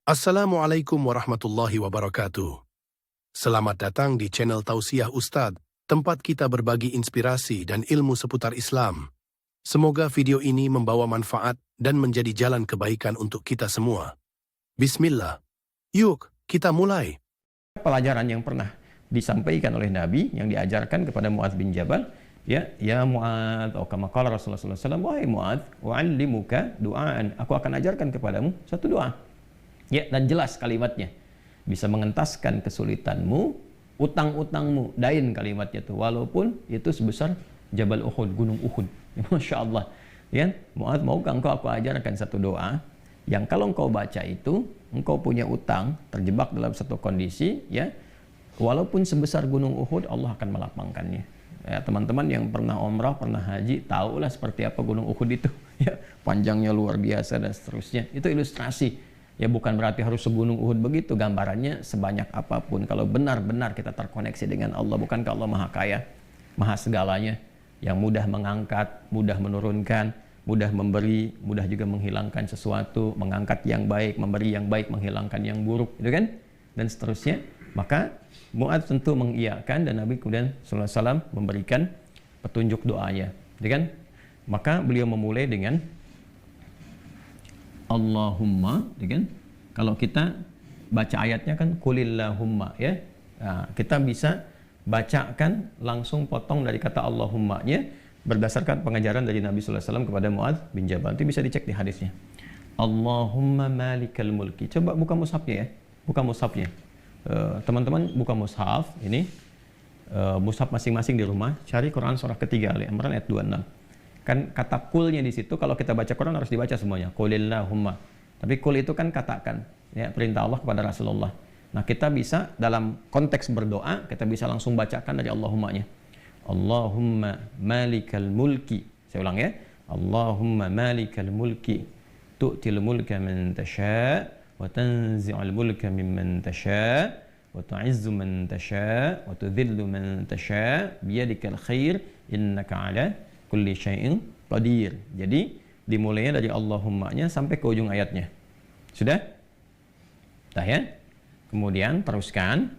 Assalamualaikum warahmatullahi wabarakatuh. Selamat datang di channel Tausiah Ustadz, tempat kita berbagi inspirasi dan ilmu seputar Islam. Semoga video ini membawa manfaat dan menjadi jalan kebaikan untuk kita semua. Bismillah. Yuk, kita mulai. Pelajaran yang pernah disampaikan oleh Nabi yang diajarkan kepada Muadz bin Jabal, ya Muadz, atau kama qala Rasulullah sallallahu alaihi wasallam, wahai Muadz, wa'allimuka du'aan, aku akan ajarkan kepadamu satu doa. Ya, dan jelas kalimatnya. Bisa mengentaskan kesulitanmu, utang-utangmu, dain kalimatnya itu, walaupun itu sebesar Jabal Uhud, gunung Uhud. Masya Allah. Ya, Muadz, maukah engkau aku ajarkan satu doa yang kalau engkau baca itu, engkau punya utang, terjebak dalam satu kondisi, ya, walaupun sebesar gunung Uhud, Allah akan melapangkannya. Ya, teman-teman yang pernah umrah, pernah haji, tahulah seperti apa gunung Uhud itu. Ya, panjangnya luar biasa dan seterusnya. Itu ilustrasi. Ya, bukan berarti harus segunung Uhud begitu, gambarannya sebanyak apapun. Kalau benar-benar kita terkoneksi dengan Allah, bukankah Allah Maha Kaya, Maha segalanya, yang mudah mengangkat, mudah menurunkan, mudah memberi, mudah juga menghilangkan sesuatu, mengangkat yang baik, memberi yang baik, menghilangkan yang buruk, itu kan? Dan seterusnya. Maka Muadz tentu mengiyakan, dan Nabi kemudian sallallahu alaihi wasallam memberikan petunjuk doanya, itu kan? Maka beliau memulai dengan Allahumma, ya kan? Kalau kita baca ayatnya kan kulillahumma, ya. Nah, kita bisa bacakan langsung potong dari kata Allahumma-nya berdasarkan pengajaran dari Nabi sallallahu alaihi wasallam kepada Muadz bin Jabal. Itu bisa dicek di hadisnya. Allahumma malikal mulki. Coba buka mushafnya ya. Buka mushafnya. Teman-teman buka mushaf ini, mushaf masing-masing di rumah, cari Quran surah ketiga Ali Imran ayat 26. Kan kata kulnya di situ, kalau kita baca Quran harus dibaca semuanya. Qulillahumma. Tapi kul itu kan katakan, ya, perintah Allah kepada Rasulullah. Nah, kita bisa dalam konteks berdoa, kita bisa langsung bacakan dari Allahumma-nya. Allahumma malikal mulki. Saya ulang ya. Allahumma malikal mulki. Tu'til mulka man tasha' wa tanzi'ul mulka mimman tasha' wa tu'izzu man tasha' wa tudhillu man tasha' biyadikal khair innaka 'ala kulli syai'in qadir. Jadi dimulainya dari Allahumma-nya sampai ke ujung ayatnya. Sudah? Dah ya? Kemudian teruskan.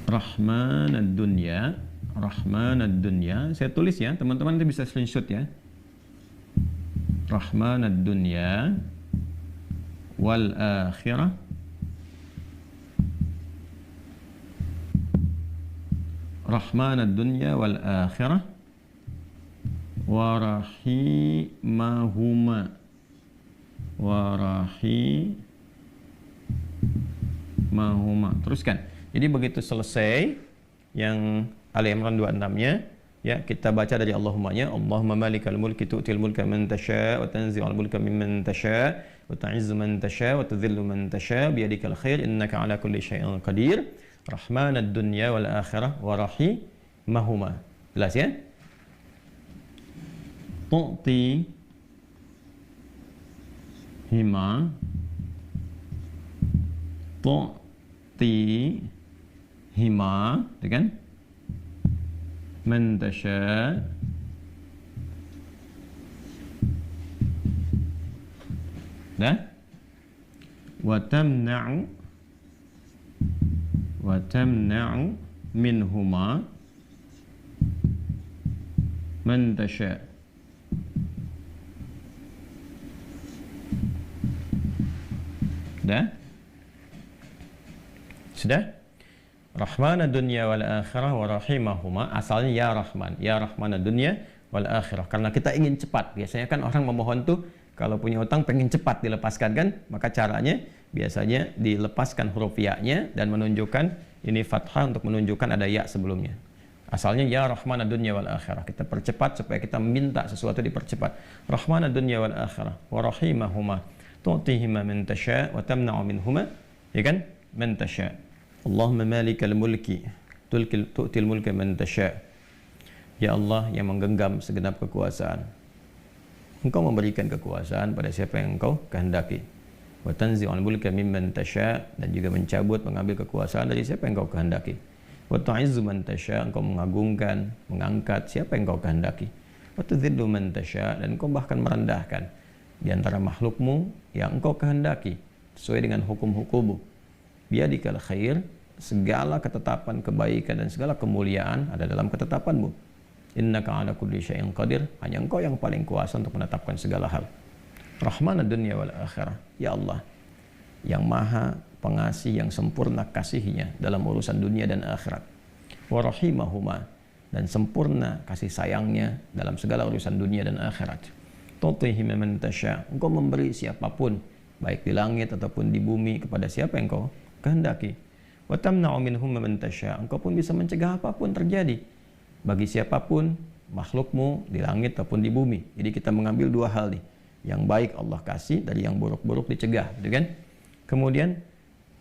Rahmanad dunya, Rahmanad dunya. Saya tulis ya, teman-teman nanti bisa screenshot ya. Rahmanad dunya wal akhirah. Rahmanad dunya wal akhirah wa rahimahuma Teruskan. Jadi begitu selesai yang Ali Imran 26-nya, ya, kita baca dari Allahumma-nya. Allahumma malikal mulki tu'til mulka man tasha' wa tanzi'ul mulka mimman tasha' wa tu'izzu man tasha' wa tudhillu man tasha' biyadikal khair innaka 'ala kulli syai'in qadir. Rahmanad dunya wal akhirah wa rahimahuma. Jelas ya? Tu'ti hima itu kan? Man tasha' dah? Wa tamna'u minhuma man tasha'. Dah? Sudah? Rahmanad dunya wal akhirah wa rahimahuma. Asalnya ya Rahman, ya Rahmanad dunya wal akhirah. Karena kita ingin cepat. Biasanya kan orang memohon tuh kalau punya utang pengen cepat dilepaskan kan? Maka caranya biasanya dilepaskan huruf ya-nya dan menunjukkan ini fathah untuk menunjukkan ada ya sebelumnya. Asalnya ya Rahmanad dunya wal akhirah. Kita percepat supaya kita minta sesuatu dipercepat. Rahmanad dunya wal akhirah wa rahimahuma. Tu'tihima man tasha' wa tamna'u minhuma, ya kan? Man tasha'. Allahumma malikal mulki tu'til mulka man tasha'. Ya Allah yang menggenggam segenap kekuasaan, Engkau memberikan kekuasaan pada siapa yang Engkau kehendaki. Wa tanzi'ul mulka mimman tasha', dan juga mencabut, mengambil kekuasaan dari siapa yang Engkau kehendaki. Wa tu'izzu man tasha', Engkau mengagungkan, mengangkat siapa yang Engkau kehendaki. Wa tudhillu man tasha', dan Engkau bahkan merendahkan di antara makhlukmu yang engkau kehendaki sesuai dengan hukum-hukummu. Biadikal khair, segala ketetapan kebaikan dan segala kemuliaan ada dalam ketetapanmu. Innaka ala kulli syai'in qadir, hanya engkau yang paling kuasa untuk menetapkan segala hal. Rahmanad dunya wal akhirah, ya Allah yang maha pengasih yang sempurna kasihnya dalam urusan dunia dan akhirat. Wa rahimahuma, dan sempurna kasih sayangnya dalam segala urusan dunia dan akhirat. Tu'tihi man tasya, engkau memberi siapapun baik di langit ataupun di bumi kepada siapa yang engkau kehendaki. Wa tamna'u minhum man tasya, engkau pun bisa mencegah apapun terjadi bagi siapapun makhlukmu di langit ataupun di bumi. Jadi kita mengambil dua hal nih, yang baik Allah kasih, dari yang buruk-buruk dicegah, gitu kan? Kemudian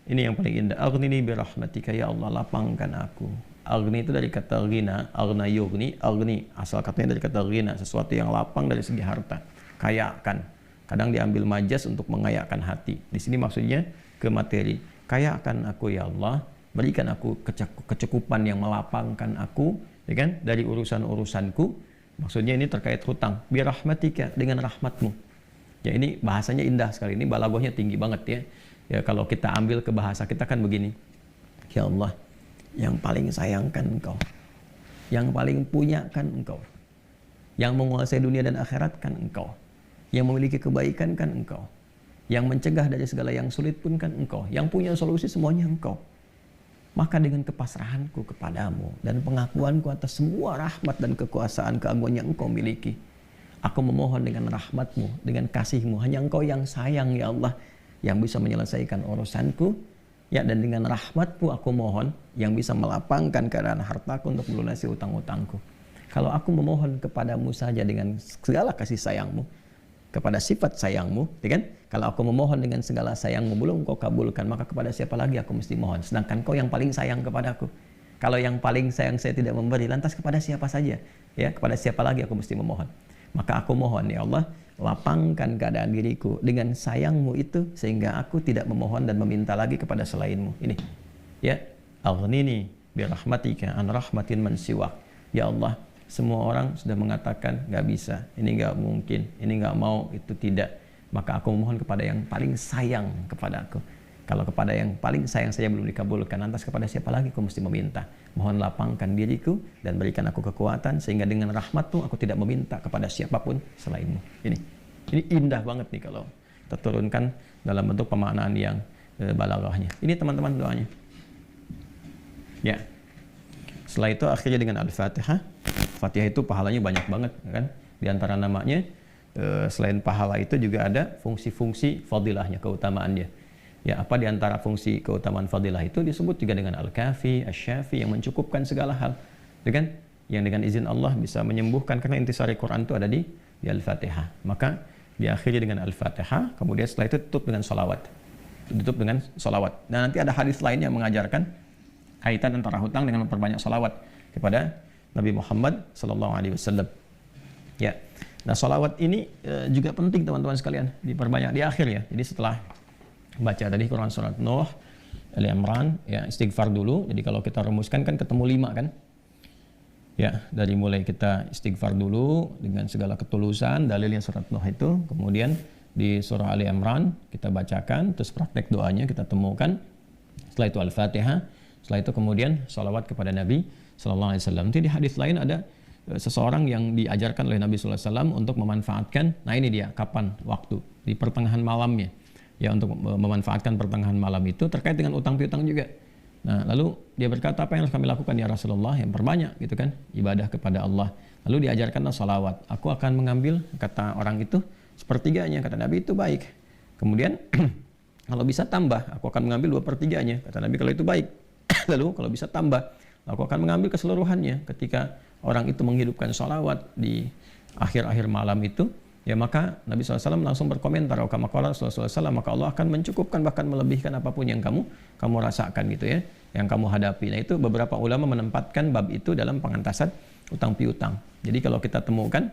ini yang paling indah, aghnini bi rahmatika, ya Allah lapangkan aku. Aghni itu dari kata ghina, aghna yughni, aghni asal katanya dari kata ghina, sesuatu yang lapang dari segi harta, kayakan. Kadang diambil majas untuk mengayakkan hati. Di sini maksudnya ke materi. Kayakan aku ya Allah, berikan aku kecukupan yang melapangkan aku, ya kan, dari urusan-urusanku. Maksudnya ini terkait hutang. Bi rahmatika, dengan rahmatmu. Ya ini bahasanya indah sekali. Ini balaghahnya tinggi banget ya. Ya kalau kita ambil ke bahasa kita kan begini. Ya Allah, yang paling sayangkan engkau, yang paling punya kan engkau, yang menguasai dunia dan akhirat kan engkau, yang memiliki kebaikan kan engkau, yang mencegah dari segala yang sulit pun kan engkau, yang punya solusi semuanya engkau. Maka dengan kepasrahanku kepadamu dan pengakuanku atas semua rahmat dan kekuasaan keagungan yang engkau miliki, aku memohon dengan rahmatmu, dengan kasihmu, hanya engkau yang sayang ya Allah, yang bisa menyelesaikan urusanku. Ya, dan dengan rahmatmu aku mohon yang bisa melapangkan keadaan hartaku untuk melunasi utang-utangku. Kalau aku memohon kepadamu saja dengan segala kasih sayangmu, kepada sifat sayangmu, ya kan? Kalau aku memohon dengan segala sayangmu belum kau kabulkan, maka kepada siapa lagi aku mesti mohon? Sedangkan kau yang paling sayang kepadaku. Kalau yang paling sayang saya tidak memberi, lantas kepada siapa saja? Ya, kepada siapa lagi aku mesti memohon? Maka aku mohon ya Allah, lapangkan keadaan diriku dengan sayangmu itu, sehingga aku tidak memohon dan meminta lagi kepada selainmu. Ini ya, aghnini bi rahmatika an rahmatin man siwak. Ya Allah, semua orang sudah mengatakan gak bisa, ini gak mungkin, ini gak mau, itu tidak. Maka aku memohon kepada yang paling sayang kepada aku. Kalau kepada yang paling sayang saya belum dikabulkan, lantas kepada siapa lagi aku mesti meminta? Mohon lapangkan diriku dan berikan aku kekuatan, sehingga dengan rahmatmu aku tidak meminta kepada siapapun selainmu. Ini indah banget nih kalau kita turunkan dalam bentuk pemaknaan yang balaghahnya. Ini teman-teman doanya. Ya. Setelah itu akhirnya dengan Al-Fatihah. Fatihah itu pahalanya banyak banget, kan? Di antara namanya selain pahala itu juga ada fungsi-fungsi fadilahnya, keutamaannya. Ya, apa di antara fungsi keutamaan fadilah itu disebut juga dengan Al-Kafi, Asy-Syafi, yang mencukupkan segala hal. Itu kan? Yang dengan izin Allah bisa menyembuhkan, karena intisari Quran itu ada di Al-Fatihah. Maka diakhiri dengan Al-Fatihah, kemudian setelah itu tutup dengan salawat. Tutup dengan salawat. Dan nanti ada hadis lain yang mengajarkan kaitan antara hutang dengan memperbanyak salawat kepada Nabi Muhammad SAW. Ya. Nah, salawat ini juga penting teman-teman sekalian, diperbanyak di akhir ya. Jadi setelah baca tadi Quran surat Nuh, Ali Imran, ya istighfar dulu. Jadi kalau kita rumuskan kan ketemu 5 kan? Ya, dari mulai kita istighfar dulu dengan segala ketulusan, dalilnya surat Nuh itu, kemudian di surah Ali Imran kita bacakan, terus praktek doanya kita temukan. Setelah itu Al-Fatihah, setelah itu kemudian salawat kepada Nabi sallallahu alaihi wasallam. Di hadis lain ada seseorang yang diajarkan oleh Nabi sallallahu alaihi wasallam untuk memanfaatkan, nah ini dia kapan waktu, di pertengahan malamnya. Ya, untuk memanfaatkan pertengahan malam itu terkait dengan utang piutang juga. Nah, lalu dia berkata, apa yang harus kami lakukan ya Rasulullah? Yang perbanyak gitu kan, ibadah kepada Allah. Lalu diajarkanlah salawat. Aku akan mengambil, kata orang itu, sepertiganya. Kata Nabi, itu baik. Kemudian kalau bisa tambah, aku akan mengambil 2/3-nya. Kata Nabi, kalau itu baik. Lalu kalau bisa tambah, aku akan mengambil keseluruhannya. Ketika orang itu menghidupkan salawat di akhir-akhir malam itu, ya maka Nabi SAW langsung berkomentar, kama qala Rasulullah SAW, maka Allah akan mencukupkan, bahkan melebihkan apapun yang kamu rasakan gitu ya, yang kamu hadapi. Nah, itu beberapa ulama menempatkan bab itu dalam pengantasan utang piutang. Jadi kalau kita temukan,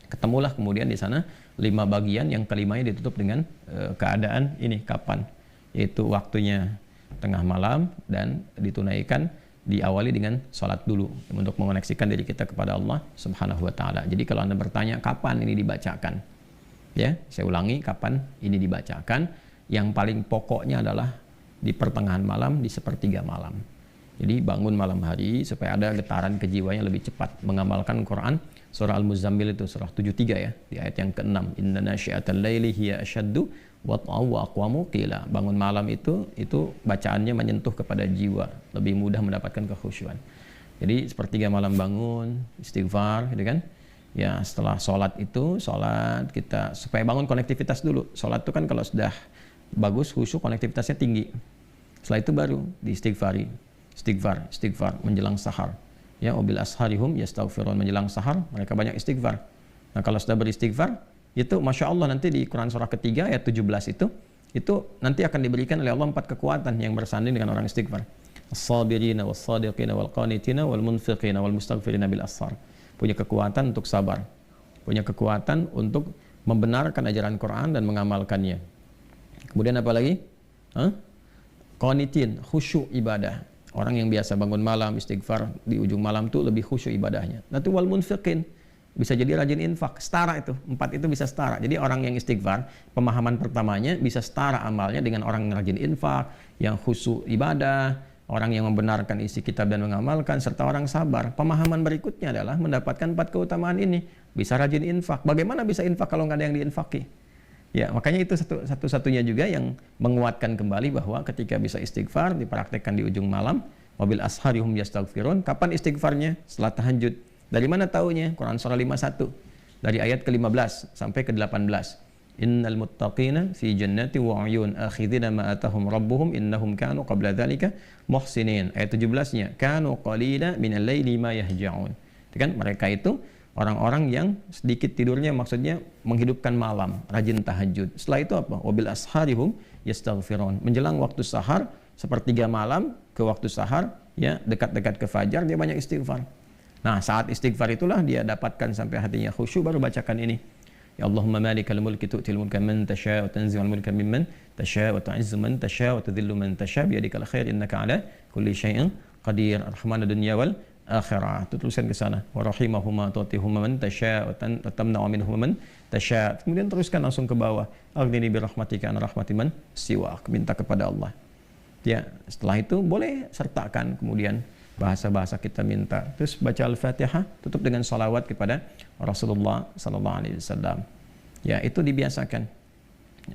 ketemulah kemudian di sana 5 bagian, yang kelimanya ditutup dengan keadaan ini kapan, yaitu waktunya tengah malam, dan ditunaikan diawali dengan sholat dulu untuk mengoneksikan diri kita kepada Allah Subhanahu wa taala. Jadi kalau Anda bertanya kapan ini dibacakan, Ya, saya ulangi kapan ini dibacakan. Yang paling pokoknya adalah di pertengahan malam, di sepertiga malam. Jadi bangun malam hari supaya ada getaran kejiwanya lebih cepat. Mengamalkan Quran, surah Al-Muzammil itu surah 73 ya, di ayat yang ke-6. Inna nasyi'atal laili hiya asyaddu wat'aw wa aqwamu qila. Bangun malam itu bacaannya menyentuh kepada jiwa, lebih mudah mendapatkan kekhusyuan. Jadi sepertiga malam bangun, istighfar gitu kan. Ya, setelah sholat kita supaya bangun konektivitas dulu. Sholat itu kan kalau sudah bagus, khusyuk, konektivitasnya tinggi. Setelah itu baru diistighfari. Istighfar menjelang sahar. Ya, wabil asharihum yastaghfirun, menjelang sahar mereka banyak istighfar. Nah, kalau sudah beristighfar, itu Masya Allah nanti di Quran surah ketiga ayat 17 itu nanti akan diberikan oleh Allah 4 kekuatan yang bersanding dengan orang istighfar. As-sabirina was-sadiqina wal-qanitina wal-munfiqina wal-mustaghfirina bil ashar. Punya kekuatan untuk sabar, punya kekuatan untuk membenarkan ajaran Quran dan mengamalkannya. Kemudian apa lagi? Qanitin, khusyuk ibadah. Orang yang biasa bangun malam, istighfar di ujung malam tuh lebih khusyuk ibadahnya. Nanti wal munfiqin, bisa jadi rajin infak, setara itu. 4 itu bisa setara. Jadi orang yang istighfar, pemahaman pertamanya bisa setara amalnya dengan orang yang rajin infak, yang khusyuk ibadah, orang yang membenarkan isi kitab dan mengamalkan, serta orang sabar. Pemahaman berikutnya adalah mendapatkan 4 keutamaan ini. Bisa rajin infak. Bagaimana bisa infak kalau nggak ada yang diinfaki? Ya, makanya itu satu-satunya juga yang menguatkan kembali bahwa ketika bisa istighfar dipraktekkan di ujung malam, wabil asharihum yastaghfirun. Kapan istighfarnya? Setelah tahajud. Dari mana taunya? Quran surah 51 dari ayat ke-15 sampai ke-18. Innal muttaqina fi jannati wa 'uyun akhidina ma atahum rabbuhum innahum kanu qabla dzalika muhsinin. Ayat 17-nya, kanu qalila minal laili ma yahja'un. Itu kan mereka itu orang-orang yang sedikit tidurnya, maksudnya menghidupkan malam, rajin tahajud. Setelah itu apa? Wabil asharihum yastaghfirun. Menjelang waktu sahar, sepertiga malam ke waktu sahar, ya dekat-dekat ke fajar dia banyak istighfar. Nah, saat istighfar itulah dia dapatkan sampai hatinya khusyuk, baru bacakan ini. Ya Allahumma malikal mulki tu'til mulka man tasha' wa tanzi'ul mulka mimman tasha' wa tu'izzu man tasha' wa tudhillu man tasha' biyadikal khair innaka 'ala kulli syai'in qadir. Arhamanud dunya wal akhirah. Itu tulisan ke sana. Wa rahimahuma tu'tihuma man tasha' wa tamna'u minhum man tasha'. Kemudian teruskan langsung ke bawah. Aghnini bi rahmatika an rahmatiman siwak. Minta kepada Allah. Ya, setelah itu boleh sertakan kemudian bahasa-bahasa kita minta. Terus baca Al-Fatihah, tutup dengan salawat kepada Rasulullah sallallahu alaihi wasallam. Ya, itu dibiasakan.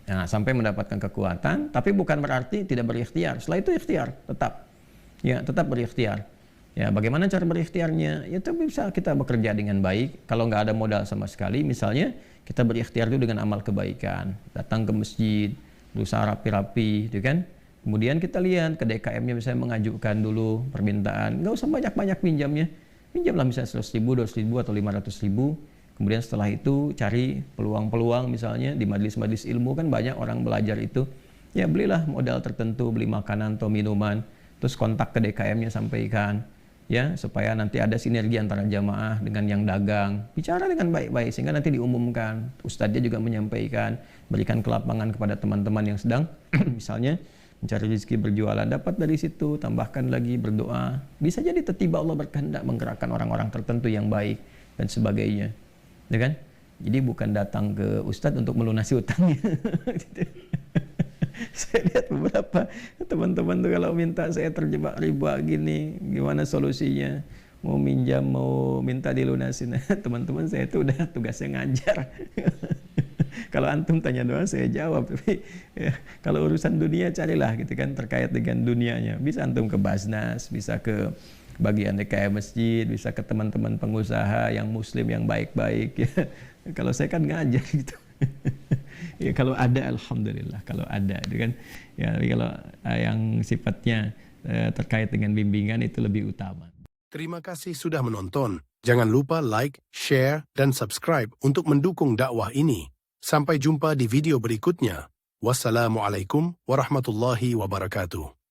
Nah, sampai mendapatkan kekuatan, tapi bukan berarti tidak berikhtiar. Setelah itu ikhtiar tetap. Ya, tetap berikhtiar. Ya, bagaimana cara berikhtiarnya? Ya, itu bisa kita bekerja dengan baik. Kalau nggak ada modal sama sekali, misalnya kita berikhtiar dulu dengan amal kebaikan. Datang ke masjid, berusaha rapi-rapi, gitu kan? Kemudian kita lihat ke DKM-nya misalnya mengajukan dulu permintaan. Nggak usah banyak-banyak pinjamnya. Pinjamlah misalnya 100.000, 200.000 atau 500.000. Kemudian setelah itu cari peluang-peluang misalnya di majelis-majelis ilmu kan banyak orang belajar itu. Ya belilah modal tertentu, beli makanan atau minuman. Terus kontak ke DKM-nya sampaikan. Ya, supaya nanti ada sinergi antara jamaah dengan yang dagang. Bicara dengan baik-baik sehingga nanti diumumkan. Ustadznya juga menyampaikan, berikan kelapangan kepada teman-teman yang sedang misalnya mencari rezeki berjualan, dapat dari situ, tambahkan lagi berdoa. Bisa jadi tiba-tiba Allah berkehendak menggerakkan orang-orang tertentu yang baik dan sebagainya. Ya kan? Jadi bukan datang ke ustadz untuk melunasi utangnya. Saya lihat beberapa teman-teman tuh kalau minta saya terjebak riba gini, gimana solusinya? Mau minjam, mau minta dilunasin. Teman-teman saya itu udah tugasnya ngajar. Kalau antum tanya doang saya jawab, tapi ya, kalau urusan dunia carilah gitu kan terkait dengan dunianya. Bisa antum ke Basnas, bisa ke bagian DKM masjid, bisa ke teman-teman pengusaha yang muslim yang baik-baik ya. Kalau saya kan ngajar gitu. Ya kalau ada alhamdulillah, kalau ada itu kan. Ya kalau yang sifatnya terkait dengan bimbingan itu lebih utama. Terima kasih sudah menonton. Jangan lupa like, share, dan subscribe untuk mendukung dakwah ini. Sampai jumpa di video berikutnya. Wassalamualaikum warahmatullahi wabarakatuh.